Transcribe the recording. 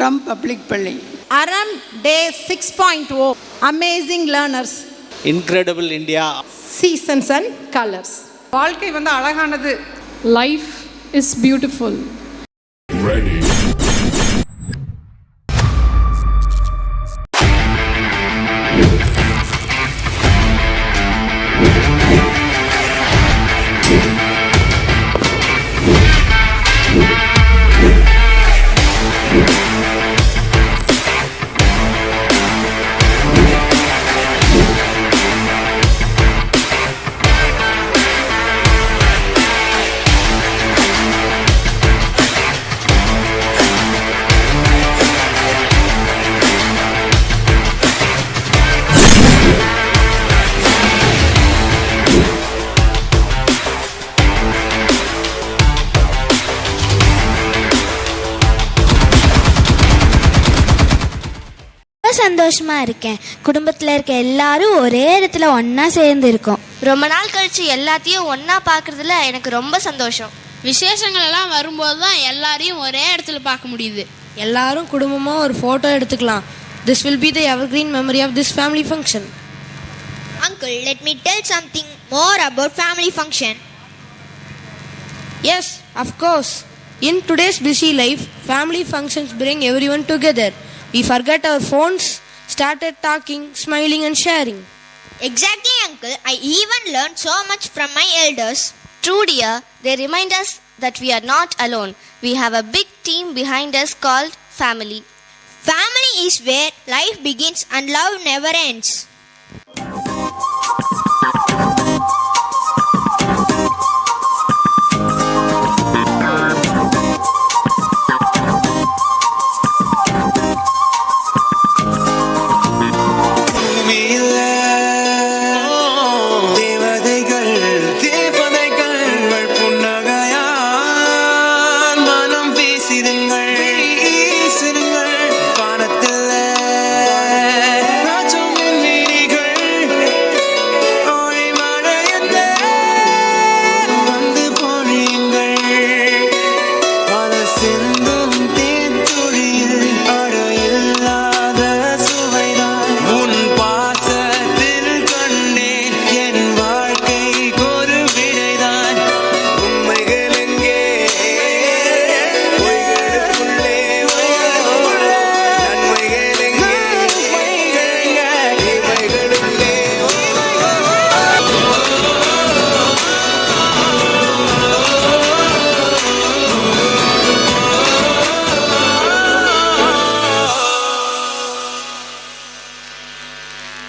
அறம் பப்ளிக் பள்ளி. அறம் டே 6.0 amazing learners. Incredible India. Seasons and colours. வாழ்க்கை அழகானது. Life is beautiful. Ready. சந்தோஷமா இருக்கேன். குடும்பத்தில் இருக்க எல்லாரும் ஒரே இடத்துல ஒன்னா சேர்ந்து இருக்கோம். ரொம்ப நாள் கழிச்சு எல்லாத்தையும் ஒன்னா பார்க்கறதுல எனக்கு ரொம்ப சந்தோஷம். விசேஷங்கள் எல்லாம் வரும்போது தான் எல்லாரையும் ஒரே இடத்துல பார்க்க முடியுது. எல்லாரும் குடும்பமாக ஒரு ஃபோட்டோ எடுத்துக்கலாம். This will be the evergreen memory of this family function. Uncle, let me tell something more about family function. Yes, of course. In today's busy life, family functions bring everyone together. We forget our phones, started talking, smiling and sharing. Exactly, Uncle. I even learned so much from my elders. True, dear. They remind us that we are not alone. We have a big team behind us called family. Family is where life begins and love never ends.